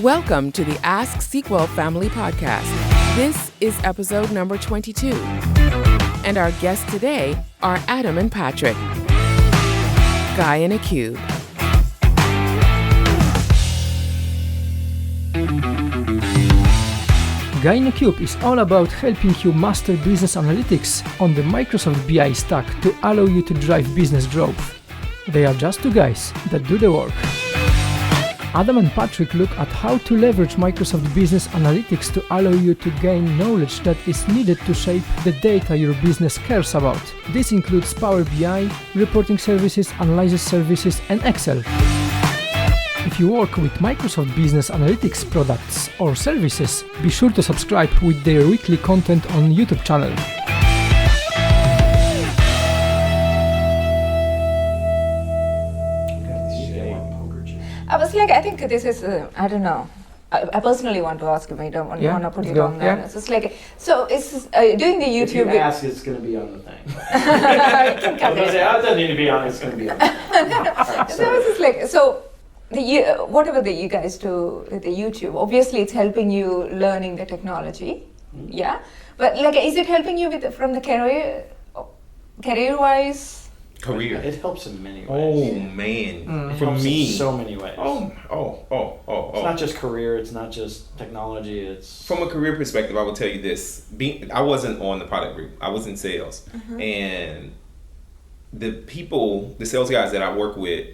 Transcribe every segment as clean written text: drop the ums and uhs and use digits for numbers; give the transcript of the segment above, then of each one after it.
Welcome to the Ask SQL Family podcast. This is episode number 22. And our guests today are Adam and Patrick. Guy in a Cube. Guy in a Cube is all about helping you master business analytics on the Microsoft BI stack to allow you to drive business growth. They are just two guys that do the work. Adam and Patrick look at how to leverage Microsoft Business Analytics to allow you to gain knowledge that is needed to shape the data your business cares about. This includes Power BI, reporting services, analysis services, and Excel. If you work with Microsoft Business Analytics products or services, be sure to subscribe with their weekly content on YouTube channel. I was like, I think this is, I don't know. I personally want to ask him. I don't want to put it on there. Yeah. It's like, so it's doing the YouTube. If you ask, it's going to be on the thing. I can cut it. It doesn't need to be on. It's going to be on. Right, so I was just like, so whatever you guys do with the YouTube, obviously it's helping you learning the technology, yeah. But like, is it helping you from the career-wise? Career. It helps in many ways. Oh man, For me, in so many ways. Oh. It's not just career. It's not just technology. It's from a career perspective. I will tell you this: I wasn't on the product group. I was in sales, and the sales guys that I work with,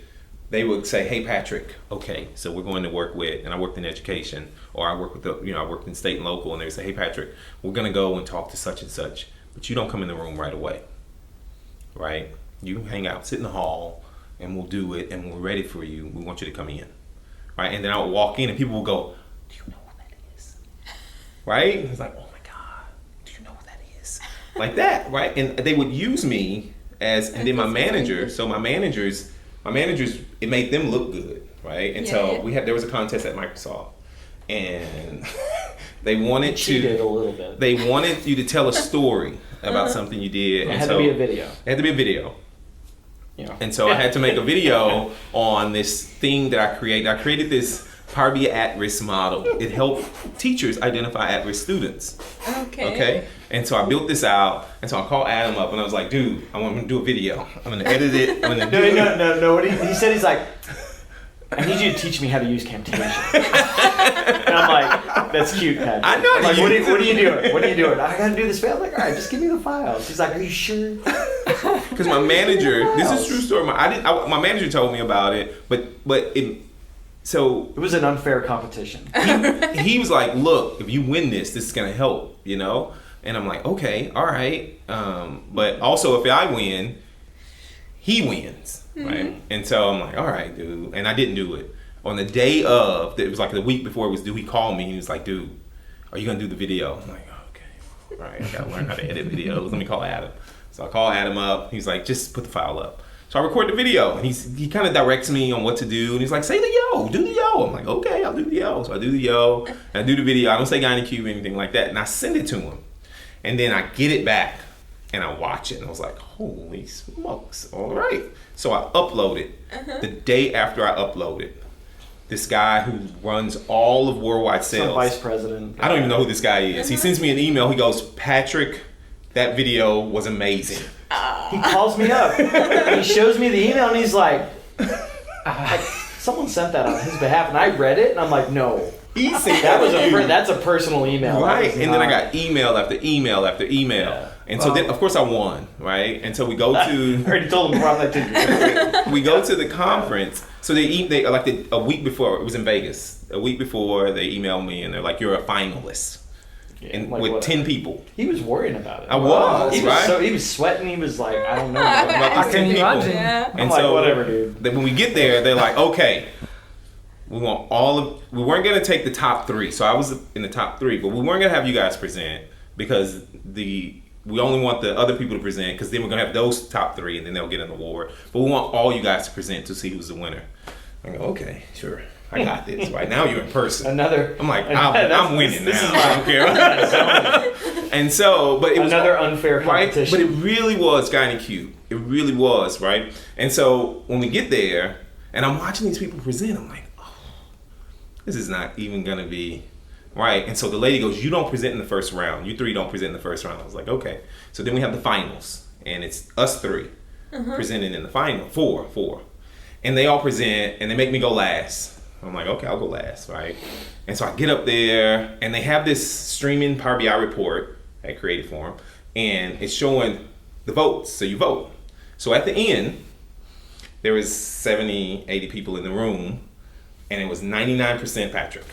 they would say, "Hey, Patrick, okay, so we're going to work with," and I worked in education, or I work with I worked in state and local, and they would say, "Hey, Patrick, we're going to go and talk to such and such, but you don't come in the room right away, right? You hang out, sit in the hall, and we'll do it, and when we're ready for you, we want you to come in," right? And then I would walk in, and people would go, "Do you know who that is?" Right? And it's like, "Oh my God, do you know who that is?" Like that, right? And they would use me and then my manager. So my managers, it made them look good, right? And so there was a contest at Microsoft, and they wanted cheated a little bit. They wanted you to tell a story about something you did. It had to be a video. It had to be a video. Yeah. And so I had to make a video on this thing that I created. I created this Power BI at-risk model. It helped teachers identify at-risk students. Okay. And so I built this out, and so I called Adam up, and I was like, "Dude, I want him to do a video. I'm going to edit it. I'm going to do it." No. What he said, he's like, "I need you to teach me how to use Camtasia." And I'm like, "That's cute, Pat." I know. I'm like, what are you doing? What are you doing? I got to do this file. I'm like, "All right, just give me the files." He's like, "Are you sure?" Because my manager, this is a true story. My manager told me about it, but it was an unfair competition. He was like, "Look, if you win this is gonna help, And I'm like, "Okay, all right." But also, if I win, he wins, right? And so I'm like, "All right, dude." And I didn't do it. On the day of, it was like the week before it was due. He called me and he was like, "Dude, are you gonna do the video?" I'm like, "Okay, all right. I gotta learn how to edit videos. Let me call Adam." So I call Adam up. He's like, "Just put the file up." So I record the video, and he kind of directs me on what to do, and he's like, "Say the yo, do the yo." I'm like, "Okay, I'll do the yo." So I do the yo, and I do the video. I don't say Guy in a Cube or anything like that, and I send it to him, and then I get it back, and I watch it, and I was like, "Holy smokes! All right." So I upload it. The day after I upload it, this guy who runs all of worldwide sales, some vice president. I don't even know who this guy is. He sends me an email. He goes, "Patrick, that video was amazing." He calls me up, and he shows me the email, and he's like, someone sent that on his behalf, and I read it, and I'm like, "No, that's a personal email." Right, and then I got email after email after email. Yeah. And so then, of course, I won, right? And so we go to... I already told him about that. We go to the conference. So they like a week before, it was in Vegas. A week before, they emailed me, and they're like, "You're a finalist." Yeah, and like with what? 10 people. He was worrying about it. I was, right? So he was sweating. He was like, "I don't know." About 10 people. Yeah. And I'm so like, "Whatever, dude." When we get there, they're like, "Okay, we want we weren't going to take the top 3. So I was in the top 3, but we weren't going to have you guys present because we only want the other people to present because then we're going to have those top 3 and then they'll get an award. But we want all you guys to present to see who's the winner." I go, "Okay, sure. I got this." Right now you're in person. I'm like, I'm winning now. I don't care. And so, but it was another unfair competition. Right? But it really was Guy in a Cube. It really was, right? And so when we get there, and I'm watching these people present, I'm like, oh, this is not even going to be right. And so the lady goes, you don't present in the first round. You three don't present in the first round. I was like, okay. So then we have the finals, and it's us three presenting in the final, four. And they all present, and they make me go last. I'm like, okay, I'll go last, right? And so I get up there, and they have this streaming Power BI report I created for them, and it's showing the votes. So you vote. So at the end, there was 70, 80 people in the room, and it was 99% Patrick.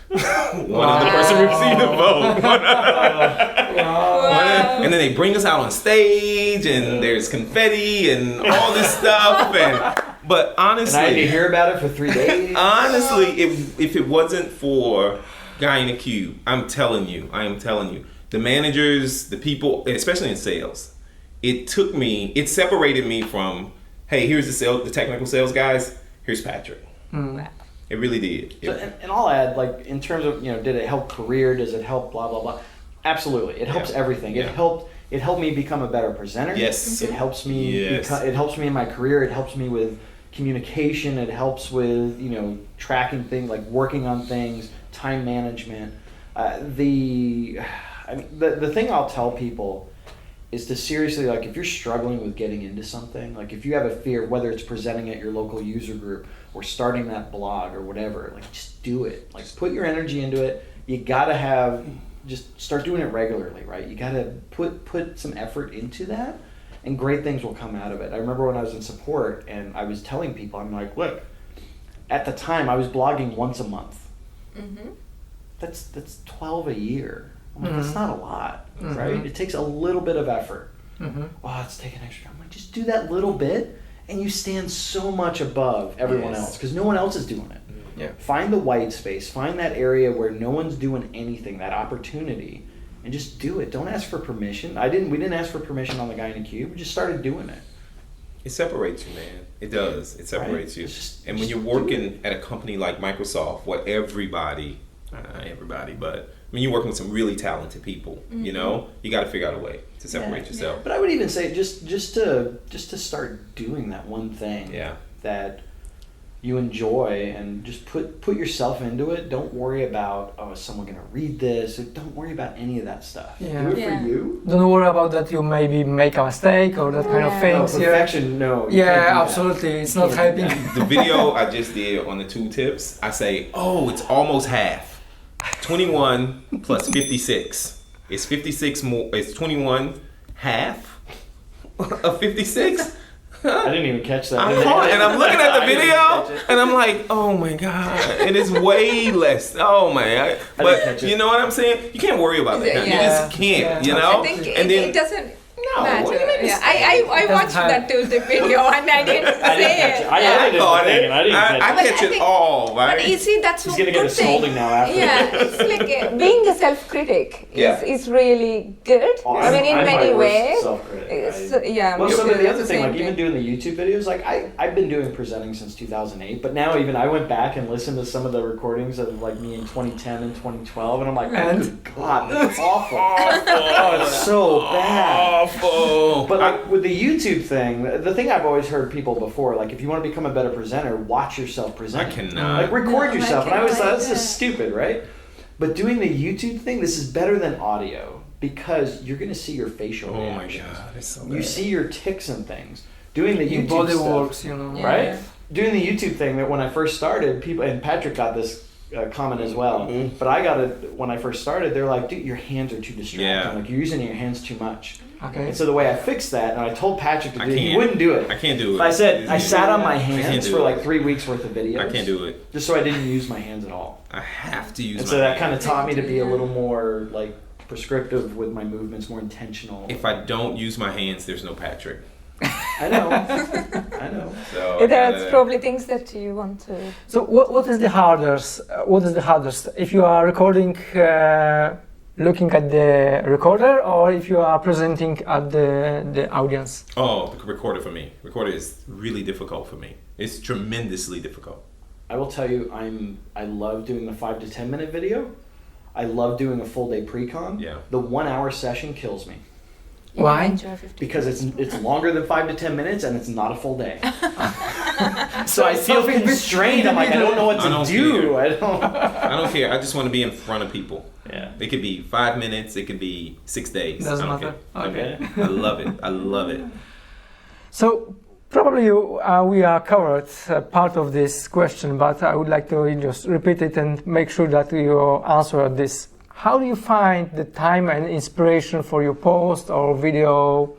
One of the person received the vote. And then they bring us out on stage, and there's confetti and all this stuff. But honestly, and I had to hear about it for 3 days. Honestly, if it wasn't for Guy in a Cube, I am telling you, the managers, the people, especially in sales, it separated me from, hey, here's the technical sales guys, here's Patrick. It really did. So, and I'll add, like, in terms of, did it help career? Does it help blah, blah, blah? Absolutely. It helps everything. Yeah. It helped me become a better presenter. Yes. It helps me it helps me in my career. It helps me with communication. It helps with, tracking things, like working on things, time management. The thing I'll tell people is to seriously, like, if you're struggling with getting into something, like if you have a fear, whether it's presenting at your local user group or starting that blog or whatever, like, just do it. Like, put your energy into it. You gotta just start doing it regularly, right? You gotta put some effort into that, and great things will come out of it. I remember when I was in support and I was telling people, I'm like, look, at the time I was blogging once a month. That's 12 a year. I'm like, that's not a lot, right? It takes a little bit of effort. Oh, it's taking extra time. I'm like, just do that little bit, and you stand so much above everyone else, because no one else is doing it. Yeah. Find the white space. Find that area where no one's doing anything, that opportunity, and just do it. Don't ask for permission. We didn't ask for permission on the Guy in the Cube. We just started doing it. It separates you, man. It does. It separates you. And when you're working at a company like Microsoft, where not everybody, but you're working with some really talented people. You got to figure out a way to separate yourself. But I would even say just to start doing that one thing that you enjoy, and just put yourself into it. Don't worry about, is someone going to read this? Don't worry about any of that stuff. Do it for you. Don't worry about that you maybe make a mistake or that kind of things. Perfection, no. Yeah, absolutely. It's not helping. The video I just did on the 2 tips, I say, it's almost half. 21 plus 56. Is 56 more? Is 21 half of 56? I didn't even catch that. And I'm looking at the video, and I'm like, oh my God, and it's way less. Oh man, but you know what I'm saying? You can't worry about that. You just can't, I think it doesn't. No, what do you mean? I watched that 2 tip video and I didn't say it. I thought it. I catch it all, right? But you see, that's He's gonna get a scolding now after. Yeah, it's like being a self-critic is really good. I mean, in many ways. Well, some of the other thing, like even doing the YouTube videos, like I've been doing presenting since 2008, but now even I went back and listened to some of the recordings of like me in 2010 and 2012, and I'm like, oh good God, that's awful. Oh, it's so bad. But like with the YouTube thing, the thing I've always heard people before, like if you want to become a better presenter, watch yourself present. I cannot. Like record yourself. And I always thought, this is stupid, right? But doing the YouTube thing, this is better than audio, because you're going to see your facial reactions. Oh my God, it's so bad. You see your tics and things. Doing the YouTube body stuff, works, right? Doing the YouTube thing, that when I first started, people, and Patrick got this comment as well, but I got it when I first started. They're like, dude, your hands are too distracting. Like you're using your hands too much. Okay. And so the way I fixed that, and I told Patrick to do it, he wouldn't do it. I can't do it. I said, I sat on my hands for like 3 weeks worth of videos. I can't do it. Just so I didn't use my hands at all. I have to use my hands. And so that kind of taught me to be a little more like prescriptive with my movements, more intentional. If I don't use my hands, there's no Patrick. I know. So that's probably things that you want to. So what is the hardest? What is the hardest? If you are recording, looking at the recorder, or if you are presenting at the audience? Oh, the recorder for me. Recorder is really difficult for me. It's tremendously difficult. I will tell you, I love doing the 5 to 10 minute video. I love doing a full day pre-con. Yeah. The 1 hour session kills me. Why? Because it's longer than 5 to 10 minutes and it's not a full day. So I feel constrained. I'm like, I don't know what to do. I don't care. I just want to be in front of people. Yeah. It could be 5 minutes. It could be 6 days. Doesn't I don't matter. care. Okay. I love it. I love it. So probably we are covered part of this question, but I would like to just repeat it and make sure that you answer this. How do you find the time and inspiration for your post or video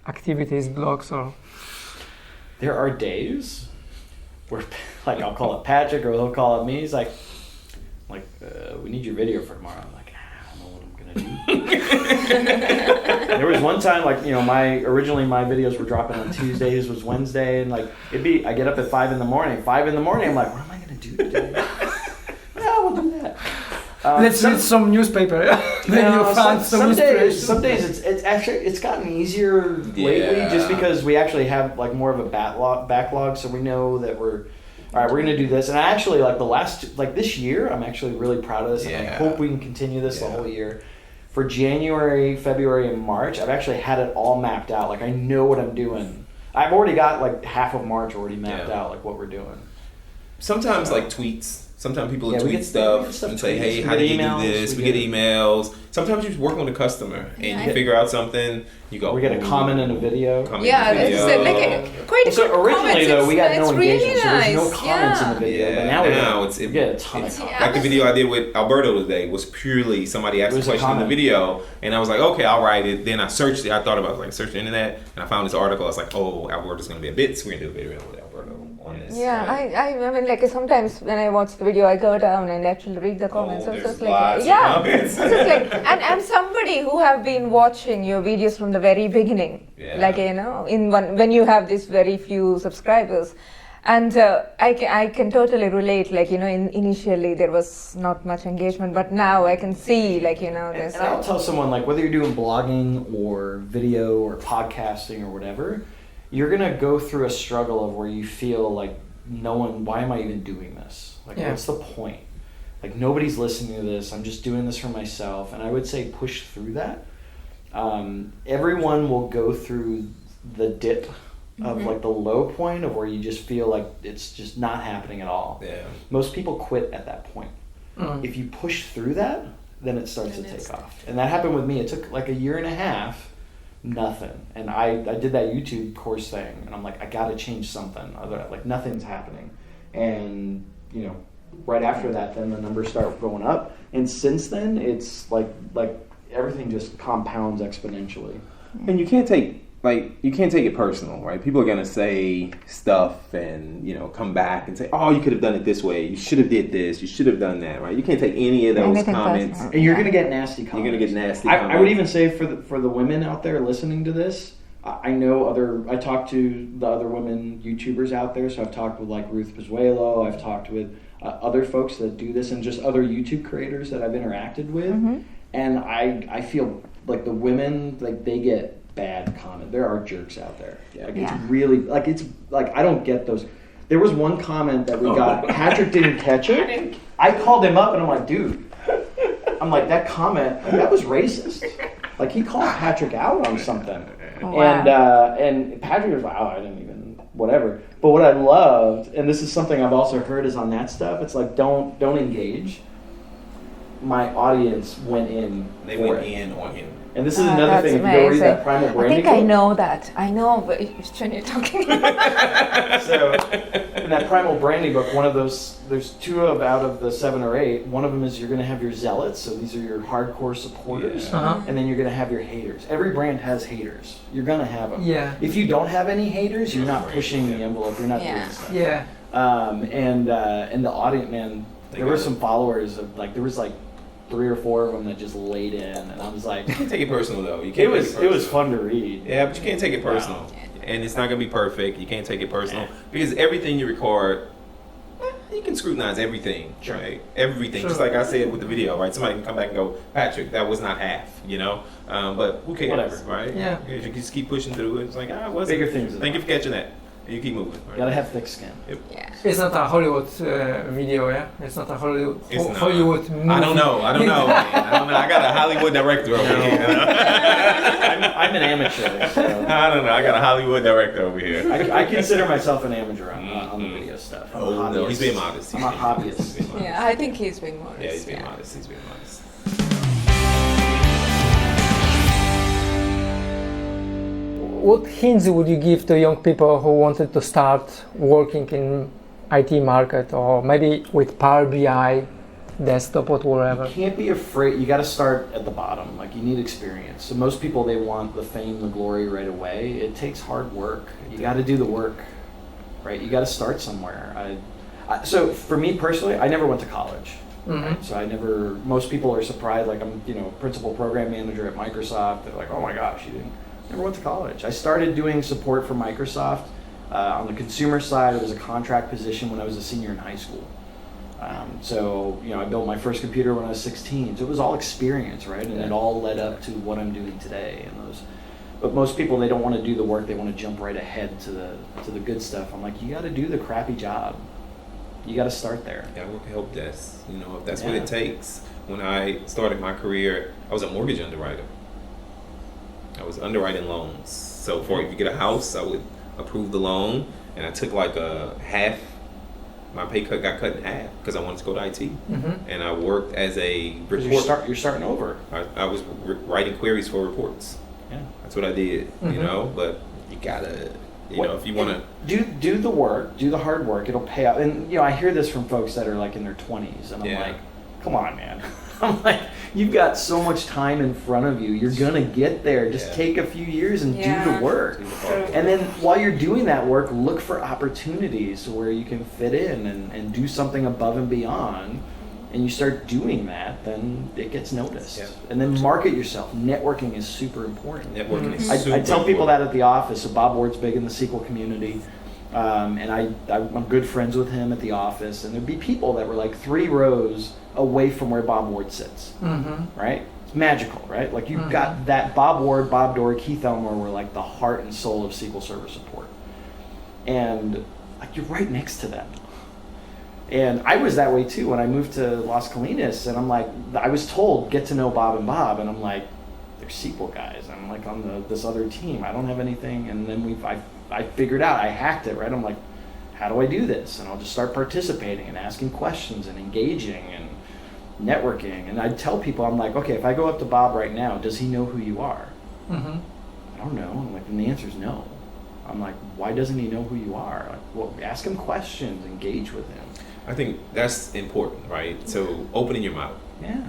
activities, blogs, or? There are days where, like, I'll call it Patrick or he'll call it me. He's like, we need your video for tomorrow. I'm like, I don't know what I'm gonna do. There was one time, like, you know, originally my videos were dropping on Tuesdays, was Wednesday, and like I get up at 5 in the morning. 5 in the morning, I'm like, what am I gonna do today? Yeah, we'll do that. Let's read some newspaper. Then you find some inspiration. Some days it's gotten easier lately, just because we actually have like more of a backlog, so we know that we're gonna do this. And I actually this year, I'm actually really proud of this, and I hope we can continue this the whole year. For January, February, and March, I've actually had it all mapped out. Like, I know what I'm doing. I've already got like half of March already mapped out, like what we're doing. Sometimes like tweets. Sometimes people we tweet get stuff and say, hey, how do you do this? We get emails. Sometimes you're working with a customer and you figure out something. You go. We get a comment in a video. That's quite a so good originally though we got no engagement, really so there's no nice. comments in the video. But now we get a ton of comments. Like the video I did with Alberto today was purely somebody asked a question in the video, and I was like, okay, I'll write it. Then I searched it. I thought about search the internet, and I found this article. I was like, oh, Alberto's gonna be a bits. We're gonna do a video with Alberto on this. Yeah, right? I mean, like sometimes when I watch the video, I go down and actually read the comments. So it's just like, it's just like, and I'm somebody who have been watching your videos from the very beginning. Like, you know, when you have this very few subscribers, and I can totally relate. Like, you know, initially there was not much engagement, but now I can see, like, you know, there's. And I'll tell someone, like, whether you're doing blogging or video or podcasting or whatever, you're gonna go through a struggle of where you feel like why am I even doing this? Like, what's the point? Like, nobody's listening to this. I'm just doing this for myself. And I would say push through that. Everyone will go through the dip of like the low point of where you just feel like it's just not happening at all. Yeah. Most people quit at that point. If you push through that, then it starts to take off. And that happened with me. It took like a year and a half, nothing. And I did that YouTube course thing, and I'm like, I gotta change something. Like, nothing's happening. And, you know, right after that, then the numbers start going up. And since then, it's like everything just compounds exponentially. And you can't take it personal, right? People are gonna say stuff and, you know, come back and say, oh, you could have done it this way. You should have did this. You should have done that, right? You can't take any of those comments. And you're gonna get nasty comments. You're gonna get nasty comments. I would even say for the women out there listening to this, I talk to the other women YouTubers out there. So I've talked with like Ruth Pozuelo. I've talked with other folks that do this, and just other YouTube creators that I've interacted with. And I feel like the women, like, they get bad comment. There are jerks out there. Like, it's really, like, it's like, I don't get those. There was one comment that we got. Patrick didn't catch it. I called him up and I'm like, dude, that comment, that was racist. Like, he called Patrick out on something. And Patrick was like, oh, I didn't even, whatever. But what I loved, and this is something I've also heard, is on that stuff, it's like, don't engage. My audience went in. They went in on him. And this is another thing. If you go read that Primal Branding book. I think I know that. I know, but when you're talking. So, in that Primal Branding book, one of those, there's 2 out of the 7 or 8. One of them is you're going to have your zealots. So these are your hardcore supporters. And then you're going to have your haters. Every brand has haters. You're going to have them. Yeah. If you don't have any haters, you're not pushing the envelope. You're not doing stuff. Yeah. And the audience, man, there were some followers of, like, there was like 3 or 4 of them that just laid in, and I was like, you can't take it personal though. It was fun to read. Yeah, but you can't take it personal, and it's not gonna be perfect. You can't take it personal because everything you record, you can scrutinize everything, right? Everything, just like I said with the video, right? Somebody can come back and go, Patrick, that was not half, you know. But who cares, right? Yeah, you just keep pushing through it. It's like, it wasn't. Bigger things. Thank you for catching that. You keep moving. You gotta have thick skin. Yep. Yeah. It's not a Hollywood video, yeah? It's not a Hollywood Not. Hollywood movie. I don't know. Man. I don't know. I got a Hollywood director over here. I'm an amateur. So. I don't know. I got a Hollywood director over here. I consider myself an amateur on the video stuff. I'm a hobbyist. No, he's being modest. I'm a hobbyist. Yeah, I think he's being modest. Yeah, he's being modest. He's being modest. What hints would you give to young people who wanted to start working in IT market or maybe with Power BI, desktop or whatever? You can't be afraid. You got to start at the bottom. Like you need experience. So most people, they want the fame, the glory right away. It takes hard work. You got to do the work, right? You got to start somewhere. So for me personally, I never went to college. Mm-hmm. Right? So I never. Most people are surprised. Like I'm, principal program manager at Microsoft. They're like, oh my gosh, you didn't. Never went to college. I started doing support for Microsoft on the consumer side. It was a contract position when I was a senior in high school. I built my first computer when I was 16. So it was all experience, right? And it all led up to what I'm doing today. But most people, they don't want to do the work. They want to jump right ahead to the good stuff. I'm like, you got to do the crappy job. You got to start there. Yeah, I work at help desk. If that's what it takes. When I started my career, I was a mortgage underwriter. I was underwriting loans. So if you get a house, I would approve the loan, and I took like my pay cut got cut in half because I wanted to go to IT. Mm-hmm. And I worked as a report. You're starting over. I was writing queries for reports. Yeah, that's what I did. Mm-hmm. But you gotta, if you want to do the work, do the hard work, it'll pay out. And I hear this from folks that are like in their 20s, and I'm like, come on, man. I'm like, you've got so much time in front of you. You're gonna get there. Just take a few years and do the work. And then while you're doing that work, look for opportunities where you can fit in and do something above and beyond. And you start doing that, then it gets noticed. Yeah. And then market yourself. Networking is super important. Networking is super I tell people that at the office. So Bob Ward's big in the SQL community. And I'm good friends with him at the office. And there'd be people that were like 3 rows away from where Bob Ward sits, right? It's magical, right? Like you've got that Bob Ward, Bob Dorr, Keith Elmore were like the heart and soul of SQL Server support. And like you're right next to them. And I was that way too when I moved to Las Colinas, and I'm like, I was told, get to know Bob, and I'm like, they're SQL guys. I'm like on this other team. I don't have anything. And then I figured out, I hacked it, right? I'm like, how do I do this? And I'll just start participating and asking questions and engaging and networking. And I'd tell people, I'm like, okay, if I go up to Bob right now, does he know who you are? Mm-hmm. I don't know. I'm like, and the answer is no. I'm like, why doesn't he know who you are? Like, well, ask him questions, engage with him. I think that's important, right? So opening your mouth. Yeah.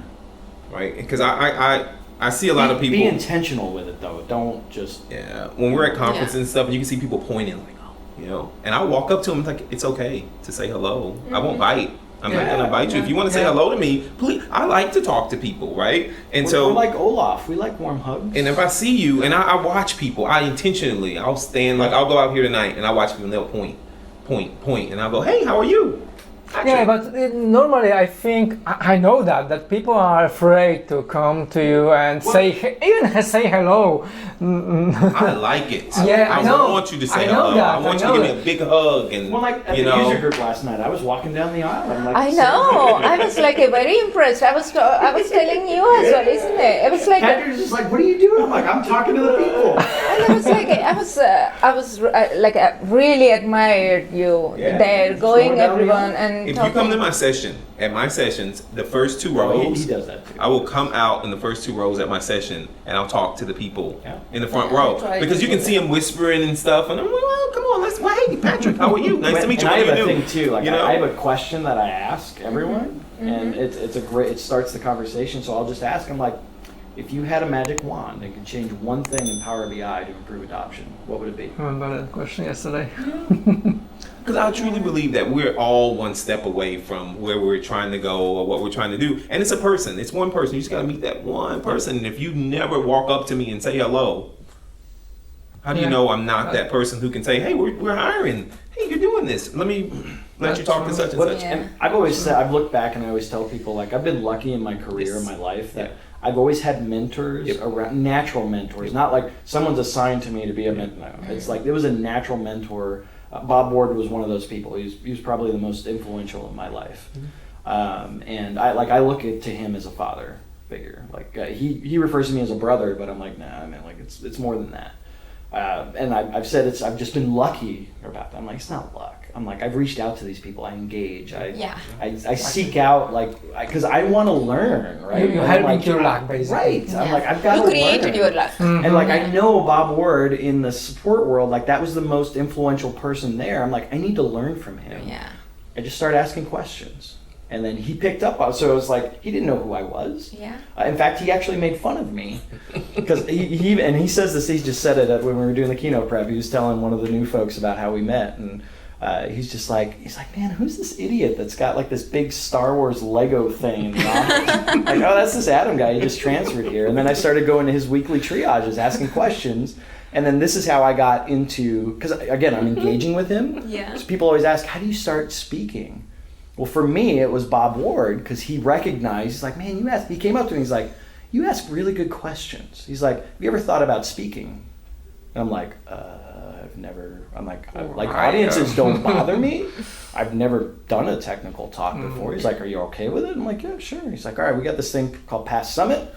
Right? Because I see a lot of people. Be intentional with it though. Don't just. Yeah. When we're at conferences and stuff, and you can see people pointing like, and I walk up to them like, it's okay to say hello. I won't bite. I'm not gonna bite you. If you want to say hello to me, please. I like to talk to people, right? And we're like Olaf. We like warm hugs. And if I see you, and I watch people, I'll stand, like I'll go out here tonight, and I watch people, and they'll point, and I'll go, hey, how are you? Yeah, but normally I think I know that people are afraid to come to you and say hello. I like it. Yeah, I know. I want you to say hello. I want you to give me a big hug and like at the user group last night, I was walking down the aisle. I'm like, I know. I was like very impressed. I was telling you as well, isn't it? It was like Andrew's just like, what are you doing? I'm like, I'm talking to the people. And I was like, I was really admired you there, going everyone and. If talking. you come to my sessions, the first 2 rows, he does that too. I will come out in the first 2 rows at my session, and I'll talk to the people in the front row because you can see them whispering and stuff, and I'm like, well, come on, hey, Patrick, how are you? Nice to meet you. And what I do have you a do? thing too. Like I have a question that I ask everyone, and it starts the conversation. So I'll just ask them like, if you had a magic wand and could change one thing in Power BI to improve adoption, what would it be? I remember that question yesterday. Because I truly believe that we're all one step away from where we're trying to go or what we're trying to do. And it's a person. It's one person. You just got to meet that one person. And if you never walk up to me and say hello, how do you know I'm not that person who can say, hey, we're hiring. Hey, you're doing this. Let me let you talk to such and such. And I've always said, I've looked back and I always tell people, like, I've been lucky in my career, in my life, that I've always had mentors around, natural mentors. Not like someone's assigned to me to be a mentor. No, it's like there was a natural mentor Bob Ward was one of those people. He was probably the most influential in my life. And I look to him as a father figure. Like he refers to me as a brother, but I'm like, nah, man, like it's more than that. And I've said I've just been lucky about that. I'm like, it's not luck. I'm like, I've reached out to these people. I engage. I seek out, like, because I want to learn, right? You helping your luck, basically. Right. Yeah. I'm like, I've got to learn. You created your luck. And like, I know Bob Ward in the support world, like that was the most influential person there. I'm like, I need to learn from him. Yeah. I just started asking questions. And then he picked up on, so it was like, he didn't know who I was. Yeah. In fact, he actually made fun of me. Because he says this, he just said it when we were doing the keynote prep. He was telling one of the new folks about how we met. And he's like, man, who's this idiot that's got like this big Star Wars Lego thing in the office? Like, oh, that's this Adam guy. He just transferred here. And then I started going to his weekly triages, asking questions. And then this is how I got into, because again, I'm engaging with him. Yeah. So people always ask, how do you start speaking? Well, for me, it was Bob Ward, because he recognized, he's like, man, he came up to me, he's like, you ask really good questions. He's like, have you ever thought about speaking? And I'm like, audiences don't bother me. I've never done a technical talk before. He's like, are you okay with it? I'm like, yeah, sure. He's like, all right, we got this thing called Past Summit.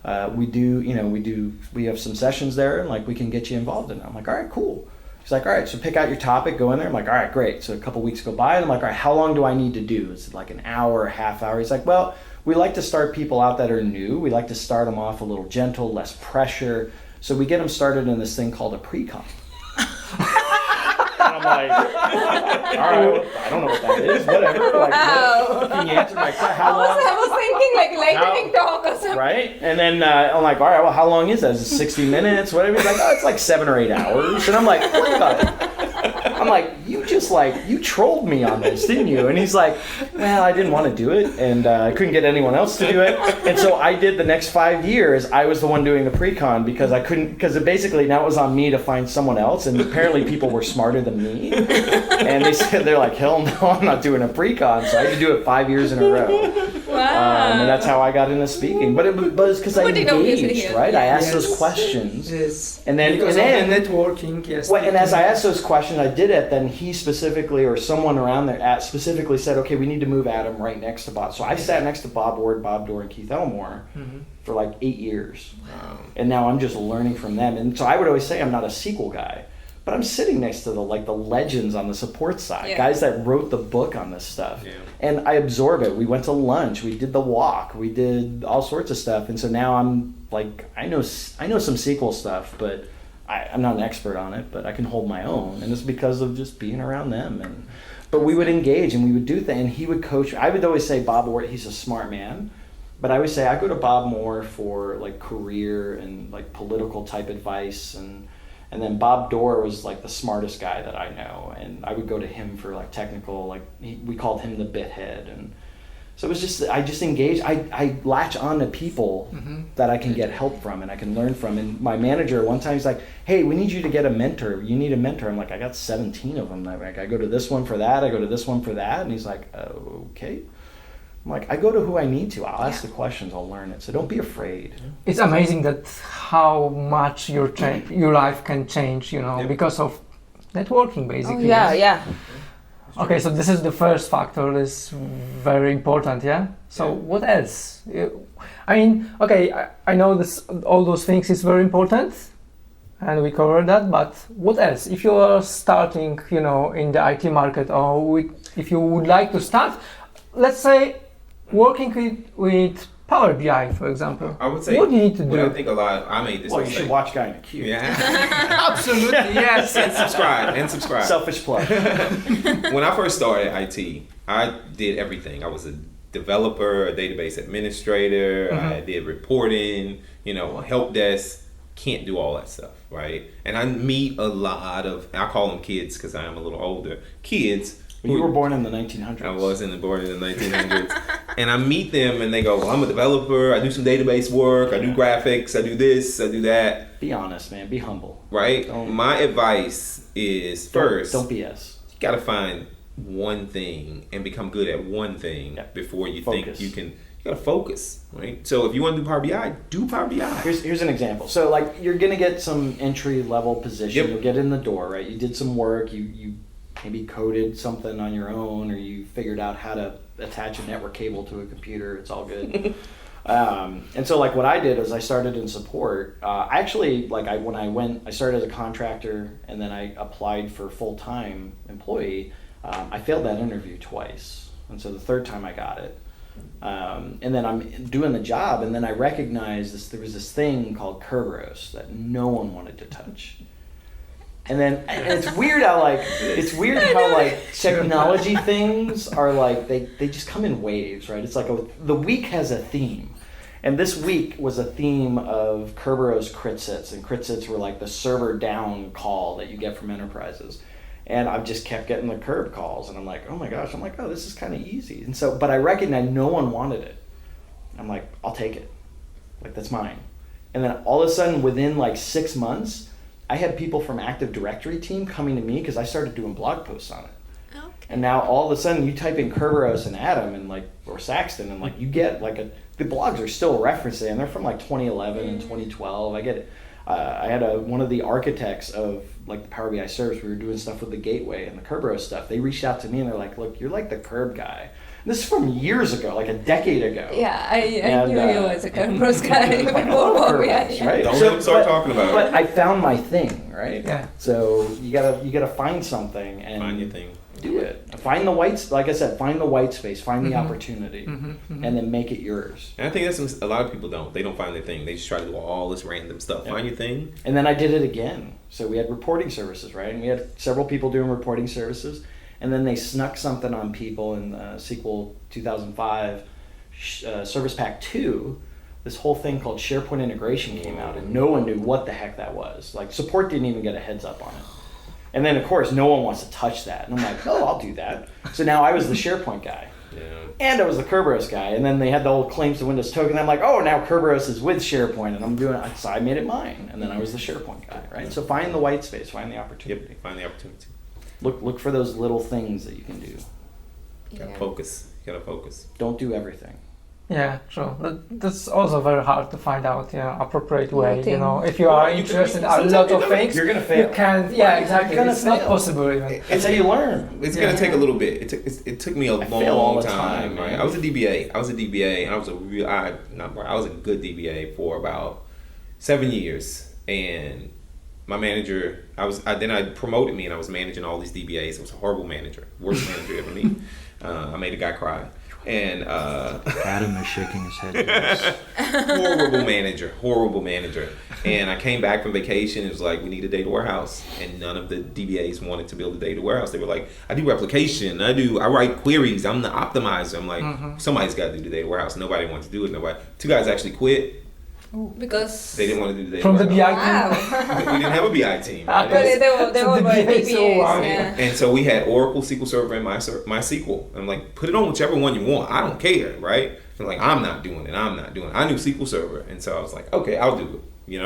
We have some sessions there, and like, we can get you involved in it. I'm like, all right, cool. He's like, all right, so pick out your topic, go in there. I'm like, all right, great. So a couple weeks go by, and I'm like, all right, how long do I need to do? Is it like an hour, a half hour? He's like, well, we like to start people out that are new. We like to start them off a little gentle, less pressure. So we get them started in this thing called a pre-com. And I'm like, all right, I don't know what that is, whatever. Like, can you answer my question? How long? I was thinking like lightning talk or something. Right? And then I'm like, all right, well, how long is that? Is it 60 minutes? Whatever. He's like, oh, it's like 7 or 8 hours. And I'm like, what the? I'm like, you trolled me on this, didn't you? And he's like, well, I didn't want to do it, and I couldn't get anyone else to do it. And so I did the next 5 years. I was the one doing the pre-con because basically now it was on me to find someone else, and apparently people were smarter than me. And they're like, hell no, I'm not doing a pre-con. So I had to do it 5 years in a row. Wow. And that's how I got into speaking. But it was because I engaged, right? I asked those questions. Yes. And then networking, yes. Well, and as I asked those questions, I did it. Then he specifically, or someone around there, specifically said, "Okay, we need to move Adam right next to Bob." So I sat next to Bob Ward, Bob Dorr, and Keith Elmore for like 8 years, and now I'm just learning from them. And so I would always say I'm not a SQL guy, but I'm sitting next to the legends on the support side, guys that wrote the book on this stuff, and I absorb it. We went to lunch, we did the walk, we did all sorts of stuff, and so now I'm like, I know some SQL stuff, but I'm not an expert on it, but I can hold my own, and it's because of just being around them. But we would engage, and we would do things, and he would coach. I would always say Bob Ward, he's a smart man, but I would say I go to Bob more for like career and like political type advice, and then Bob Dorr was like the smartest guy that I know, and I would go to him for like technical, like we called him the bit head, and so it was just, I just engage, I latch on to people that I can get help from and I can learn from. And my manager one time, he's like, hey, we need you to get a mentor. You need a mentor. I'm like, I got 17 of them. Like, I go to this one for that. I go to this one for that. And he's like, okay. I'm like, I go to who I need to. I'll ask the questions. I'll learn it. So don't be afraid. It's amazing that how much your life can change, because of networking, basically. Oh, yeah. Okay, so this is the first factor, is very important, yeah? So what else? I mean, okay, I know this, all those things is very important, and we covered that, but what else? If you are starting, in the IT market, or if you would like to start, let's say, working with Power BI, for example. I would say, what do you need to do? I think I made this Well, you should watch Guy in a Cube. Yeah. Absolutely, yes. And subscribe. Selfish plug. When I first started IT, I did everything. I was a developer, a database administrator, I did reporting, help desk. Can't do all that stuff, right? And I meet a lot of, I call them kids because I am a little older, kids. You were born in the 1900s. I wasn't born in the 1900s. And I meet them and they go, well, I'm a developer. I do some database work. I do graphics. I do this. I do that. Be honest, man. Be humble. Right? My advice is first, don't BS. You got to find one thing and become good at one thing before you think you can. You got to focus, right? So if you want to do Power BI, do Power BI. Here's an example. So like you're going to get some entry level position. You'll get in the door, right? You did some work. You maybe coded something on your own, or you figured out how to attach a network cable to a computer. It's all good. And so like what I did is I started in support. I started as a contractor and then I applied for full-time employee. I failed that interview twice. And so the third time I got it. And then I'm doing the job, and then I recognized there was this thing called Kerberos that no one wanted to touch. And then it's weird how technology things are like they just come in waves, right? It's like the week has a theme. And this week was a theme of Kerberos crit sits, and crit sits were like the server down call that you get from enterprises. And I just kept getting the curb calls, and I'm like, oh my gosh, oh, this is kind of easy. And so, but I recognized no one wanted it. I'm like, I'll take it. Like, that's mine. And then all of a sudden, within like 6 months, I had people from Active Directory team coming to me because I started doing blog posts on it. Okay. And now all of a sudden, you type in Kerberos and Adam and or Saxton, and like you get the blogs are still referencing, and they're from like 2011 and 2012. I get it. I had one of the architects of like the Power BI service. We were doing stuff with the gateway and the Kerberos stuff. They reached out to me and they're like, "Look, you're like the Kerb guy." And this is from years ago, like a decade ago. Yeah, I knew you as a Kerberos guy before Power BI. Right? Don't let them start talking about it. But I found my thing, right? Yeah. So you gotta find something and find your thing. Do it. Find the white space, find the opportunity, and then make it yours. And I think that's a lot of people don't. They don't find their thing. They just try to do all this random stuff. Find your thing. And then I did it again. So we had reporting services, right? And we had several people doing reporting services. And then they snuck something on people in SQL 2005 Service Pack 2. This whole thing called SharePoint integration came out, and no one knew what the heck that was. Like, support didn't even get a heads up on it. And then, of course, no one wants to touch that. And I'm like, oh, I'll do that. So now I was the SharePoint guy. Yeah. And I was the Kerberos guy. And then they had the whole claims to Windows token. I'm like, oh, now Kerberos is with SharePoint. And I'm doing it. So I made it mine. And then I was the SharePoint guy, right? So find the white space. Find the opportunity. Yep, find the opportunity. Look for those little things that you can do. You gotta focus. Don't do everything. Yeah, true. That's also very hard to find out, appropriate way. If you are interested in a lot of things, you're gonna fail. You can't. Yeah, exactly. It's not possible even. It's how you learn. It's gonna take a little bit. It took me a long time. Right? I was a DBA, and I was a good DBA for about 7 years. And my manager, I promoted me, and I was managing all these DBAs. I was a horrible manager, worst manager ever meet. I made a guy cry. And Adam is shaking his head. Horrible manager. And I came back from vacation. It was like, we need a data warehouse, and none of the DBAs wanted to build a data warehouse. They were like, I do replication, I write queries, I'm the optimizer. I'm like, somebody's got to do the data warehouse. Nobody wants to do it. Two guys actually quit. Because they didn't want to do the data from the warehouse. BI team. We didn't have a BI team. Right? But they were DBAs. Yeah. And so we had Oracle, SQL Server, and MySQL. And I'm like, put it on whichever one you want. I don't care, right? And like, I'm not doing it. I knew SQL Server, and so I was like, okay, I'll do it.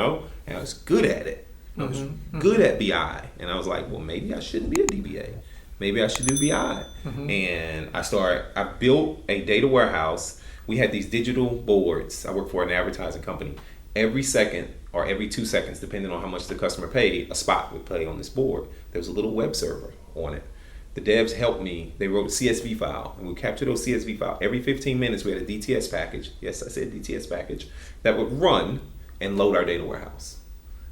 And I was good at it. I was good at BI, and I was like, well, maybe I shouldn't be a DBA. Maybe I should do BI. And I built a data warehouse. We had these digital boards. I worked for an advertising company. Every second or every 2 seconds, depending on how much the customer paid, a spot would play on this board. There was a little web server on it. The devs helped me. They wrote a CSV file, and we captured those CSV files. Every 15 minutes, we had a DTS package. Yes, I said DTS package. That would run and load our data warehouse.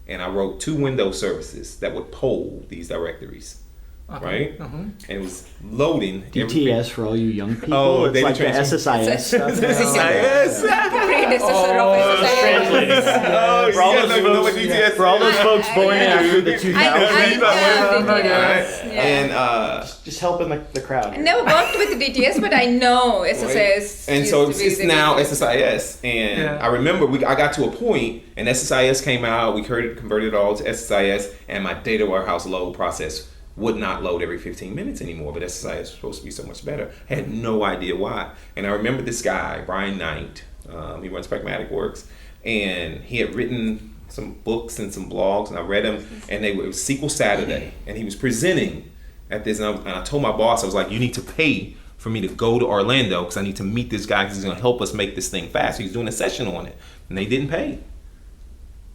And I wrote 2 Windows services that would poll these directories. Right? And it was loading. DTS for all you young people. Oh, it's like the SSIS stuff. SSIS. For all those folks born after the 2000s. And just helping the crowd. I never worked with DTS, but I know SSIS. And so it's now SSIS. And I remember I got to a point, and SSIS came out. We converted it all to SSIS, and my data warehouse load process would not load every 15 minutes anymore, but SSIS was supposed to be so much better. I had no idea why. And I remember this guy, Brian Knight, he runs Pragmatic Works, and he had written some books and some blogs, and I read them, and it was SQL Saturday, and he was presenting at this, and I told my boss, I was like, you need to pay for me to go to Orlando, because I need to meet this guy, because he's going to help us make this thing fast. He was doing a session on it, and they didn't pay.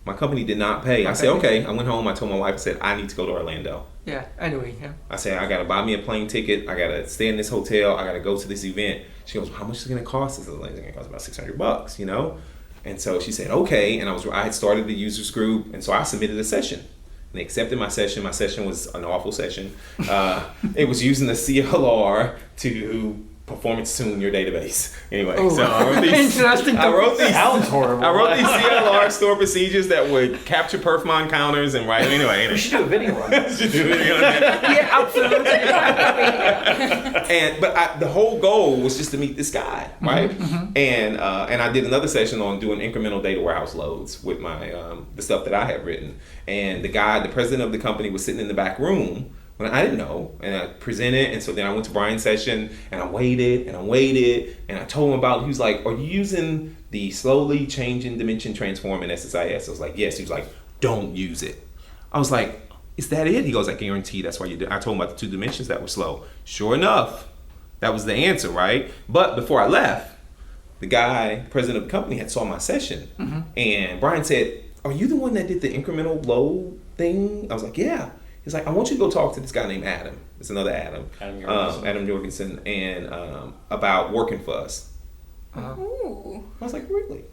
My company did not pay. I said, okay. I went home. I told my wife, I said, I need to go to Orlando. Yeah, anyway, yeah. I said, I got to buy me a plane ticket. I got to stay in this hotel. I got to go to this event. She goes, how much is it going to cost? I said, it's going to cost about $600, you know? And so she said, okay. And I had started the users group. And so I submitted a session. And they accepted my session. My session was an awful session. It was using the CLR to performance tune your database. Anyway, so I wrote these. Interesting. Sounds horrible. I wrote these CLR store procedures that would capture perfmon counters and write. Anyway. You should do a video on that. Yeah, absolutely. But the whole goal was just to meet this guy, right? Mm-hmm. And I did another session on doing incremental data warehouse loads with my the stuff that I had written. And the president of the company was sitting in the back room. When I didn't know, and I presented, and so then I went to Brian's session, and I waited, and I told him about, he was like, are you using the slowly changing dimension transform in SSIS? I was like, yes. He was like, don't use it. I was like, is that it? He goes, I guarantee that's why you did. I told him about the 2 dimensions that were slow. Sure enough, that was the answer, right? But before I left, the guy, president of the company, had saw my session, and Brian said, are you the one that did the incremental load thing? I was like, yeah. He's like, I want you to go talk to this guy named Adam. It's another Adam. Adam Jorgensen, and about working for us. Ooh. I was like, really?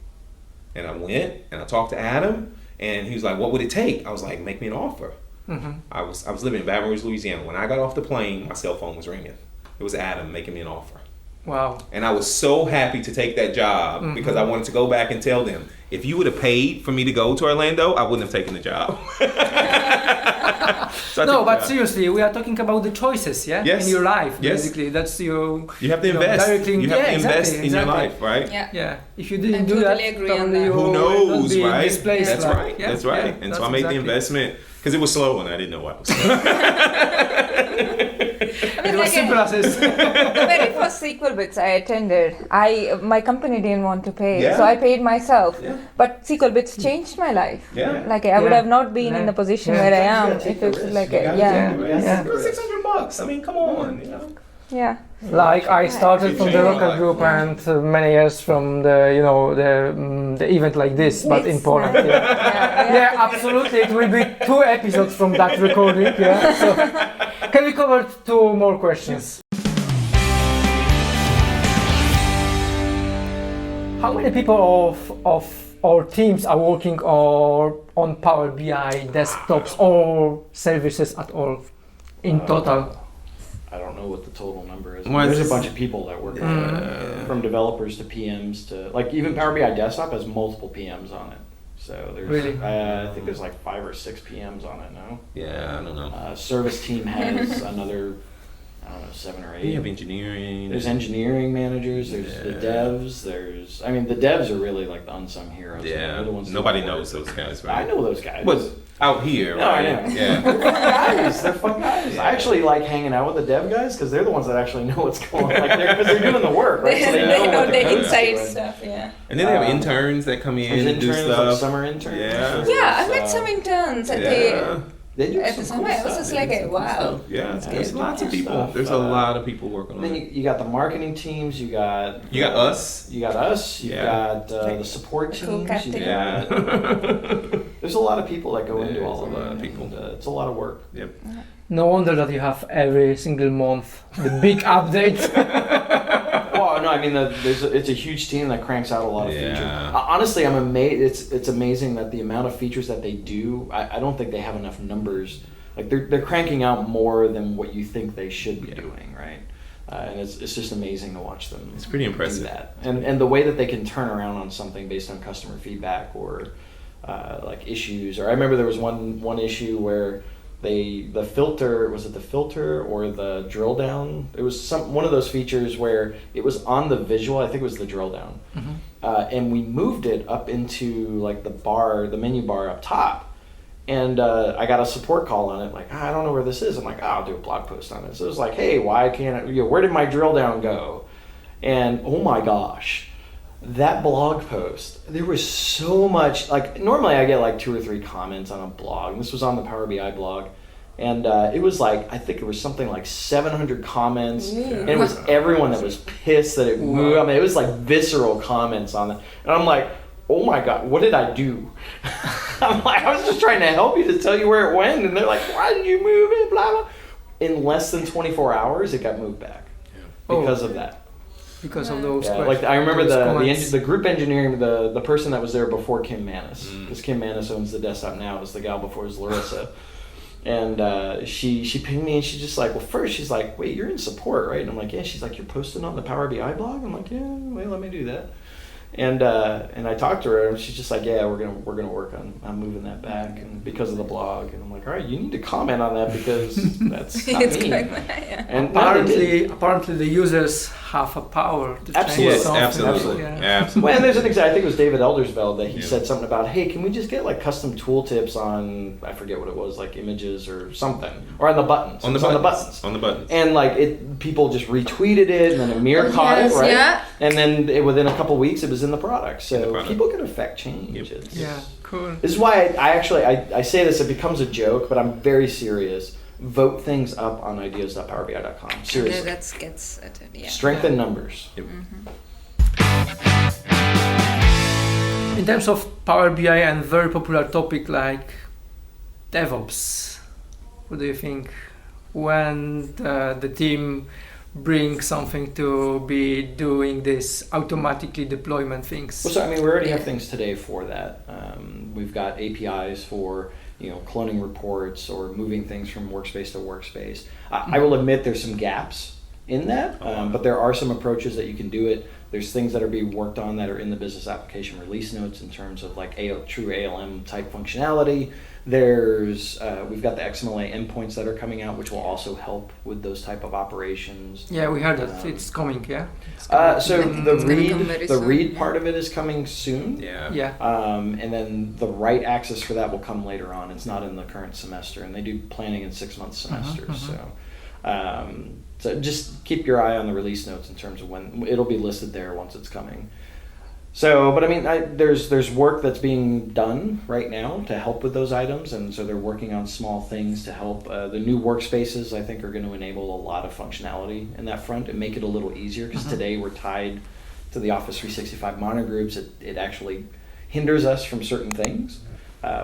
And I went and I talked to Adam, and he was like, what would it take? I was like, make me an offer. Mm-hmm. I was living in Baton Rouge, Louisiana. When I got off the plane, my cell phone was ringing. It was Adam making me an offer. Wow. And I was so happy to take that job because I wanted to go back and tell them, if you would have paid for me to go to Orlando, I wouldn't have taken the job. No, but seriously, we are talking about the choices, yeah? Yes. In your life, yes. Basically. That's your... You have to invest. You have to invest exactly. in your life, right? Yeah. Yeah. If you didn't I do totally that, agree on probably that. you Who would not knows, be in right? this place. That's like, right. Yeah, That's right. yeah, And so I made the investment because it was slow and I didn't know why it was slow. It was simple as this. The very first SQLBits I attended, my company didn't want to pay, so I paid myself. Yeah. But SQLBits changed my life. Yeah. Like I would have not been in the position where I am if it was like It was $600. I mean, come on, you know. Yeah. Like I started from the local group and many years from the event like this, but in Poland. Nice. Yeah, absolutely. It will be 2 episodes from that recording. Yeah. So, can we cover 2 more questions? How many people of our teams are working on Power BI desktops or services at all in total? I don't know what the total number is. Well, There's a bunch of people that work on it, from developers to PMs to like even Power BI Desktop has multiple PMs on it. So there's really? I think there's like 5 or 6 PMs on it now. Yeah, I don't know. Service team has another, I don't know, 7 or 8. You have engineering. There's engineering managers. There's the devs. The devs are really like the unsung heroes. Yeah. They're the ones Nobody knows those guys, right? I know those guys. But out here, No, right? I know. Yeah. They're fun guys. I actually like hanging out with the dev guys because they're the ones that actually know what's going on. Like they're doing the work, right? So they know know what the they're inside doing. stuff, yeah. And then they have interns that come in There's and do interns, stuff. like summer interns. Yeah. Yeah, I met some interns at They do at some the cool summer. I was stuff. just They like, do some cool wow. stuff. Yeah, there's Yeah, lots of people. stuff. There's a lot of people working on Then it. you got the marketing teams. You got us. You got us. You got the support The cool teams. captain. Yeah. There's a lot of people that go into all of There's a it. lot of people. And, it's a lot of work. Yep. No wonder that you have every single month the big update. Well, no, I mean it's a huge team that cranks out a lot of features. Yeah. Honestly, I'm amazed. It's amazing that the amount of features that they do. I don't think they have enough numbers. Like they're cranking out more than what you think they should be doing, right? And it's just amazing to watch them. It's pretty impressive. Do that, and the way that they can turn around on something based on customer feedback or like issues. Or I remember there was one issue where the filter, was it the filter or the drill down? It was one of those features where it was on the visual. I think it was the drill down, and we moved it up into like the menu bar up top. And I got a support call on it, like, I don't know where this is. I'm like, I'll do a blog post on it. So it was like, hey, why can't where did my drill down go? And oh my gosh, that blog post, there was so much, like normally I get like 2 or 3 comments on a blog. And this was on the Power BI blog. And it was like, I think it was something like 700 comments. And it was everyone that was pissed that it moved. I mean, it was like visceral comments on it. And I'm like, oh my God, what did I do? I'm like, I was just trying to help you to tell you where it went. And they're like, why did you move it? Blah, blah. In less than 24 hours, it got moved back because of that. Because of those questions. Like I remember the group engineering, the person that was there before Kim Manis, because Kim Manis owns the desktop now. It was the gal before, it was Larissa. And she pinged me and she's just like, well, first she's like, wait, you're in support, right? And I'm like, yeah. She's like, you're posting on the Power BI blog? I'm like, yeah, wait, let me do that. And I talked to her and she's just like, yeah, we're gonna work on moving that back, and because of the blog. And I'm like, all right, you need to comment on that because that's not me. And apparently the users have a power to change something. Absolutely. Well, and there's an example. I think it was David Eldersveld that he said something about, hey, can we just get like custom tooltips on, I forget what it was, like images or something, or on the buttons. On the buttons. And like people just retweeted it, and then Amir caught it, right? Yeah. And then within a couple weeks, it was in the product. So people can affect change. Cool. This is why I say this. It becomes a joke, but I'm very serious. Vote things up on ideas.powerbi.com. Seriously. Yeah, that gets at it. Yeah. Strength in numbers. Yep. In terms of Power BI and very popular topic like DevOps, what do you think? When the team brings something to be doing this automatically deployment things? Well, so I mean, we already have things today for that. We've got APIs for cloning reports or moving things from workspace to workspace. I will admit there's some gaps in that, but there are some approaches that you can do it. There's things that are being worked on that are in the business application release notes in terms of like true ALM type functionality. We've got the XMLA endpoints that are coming out, which will also help with those type of operations. Yeah, we heard that it's coming. Yeah. So the read part of it is coming soon. Yeah. And then the write access for that will come later on. It's not in the current semester, and they do planning in 6-month semesters. So just keep your eye on the release notes in terms of when it'll be listed there once it's coming. So, but I mean, there's work that's being done right now to help with those items, and so they're working on small things to help. The new workspaces, I think, are going to enable a lot of functionality in that front and make it a little easier, because today we're tied to the Office 365 monitor groups. It actually hinders us from certain things,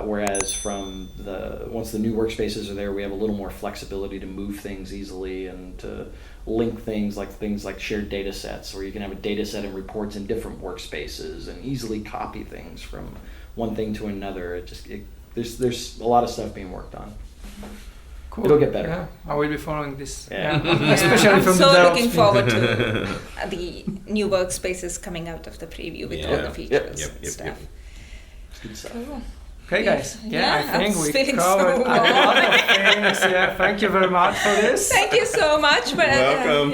whereas once the new workspaces are there, we have a little more flexibility to move things easily and to link things like shared data sets, where you can have a data set and reports in different workspaces and easily copy things from one thing to another. There's a lot of stuff being worked on. Cool. It'll get better. Yeah, I will be following this. Yeah. Especially from the so looking forward to the new workspaces coming out of the preview with all the features and stuff. Good stuff. Cool. Okay, guys. I think we feeling covered so a lot of things. Yeah, thank you very much for this. Thank you so much. But welcome.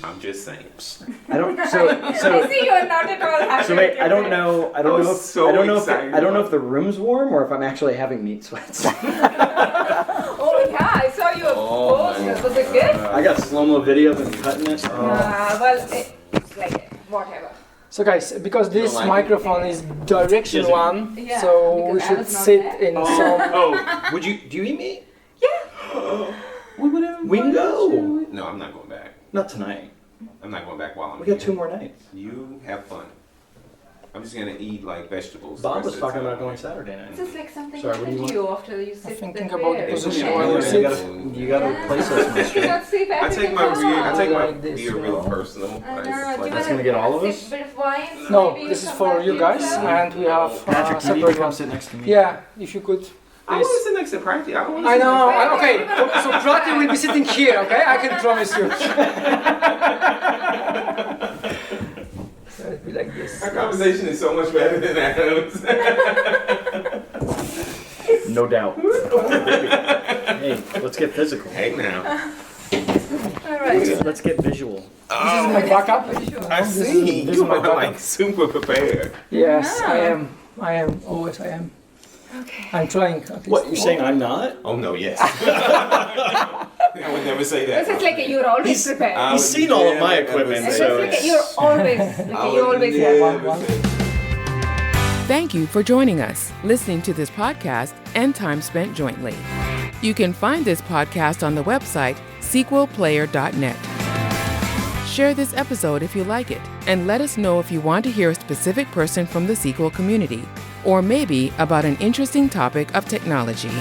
I'm just saying. I don't. I see you are not at all happy. So wait, I don't know if the room's warm or if I'm actually having meat sweats. Oh yeah, I saw you post. Was it good? I got slow-mo video of them cutting it. Well, it's like whatever. So guys, because this microphone is direction one, so we should sit in some... do you eat meat? Yeah. We can go. No, I'm not going back. Not tonight. I'm not going back while I'm We got 2 more nights. You have fun. I'm just gonna eat like vegetables. Bob was talking about going Saturday night. It's just like something happened to you after you sit thinking there. about the position where you sit. You gotta replace us, Mr. I take my beer real personal. That's gonna get all of us? No, this is for you guys, and we have Patrick, you need to separate come one. sit next to me. Yeah, if you could. I want to sit next to Prathy. I know. Okay, so Prathy will be sitting here. Okay, I can promise you. So it'll be like this. Our conversation is so much better than Adam's. No doubt. Hey, let's get physical. Hey now. All right. Let's get visual. This is my backup. I see. This is You my are backup. like super prepared. Yes, I am. Always I am. Okay. I'm trying. At least. What, you're saying I'm not? Oh no, yes. I would never say that. It's just like you're always prepared. He's seen all of my equipment, It's so just like you're always have one. Thank you for joining us, listening to this podcast, and time spent jointly. You can find this podcast on the website SQLplayer.net. Share this episode if you like it, and let us know if you want to hear a specific person from the SQL community, or maybe about an interesting topic of technology.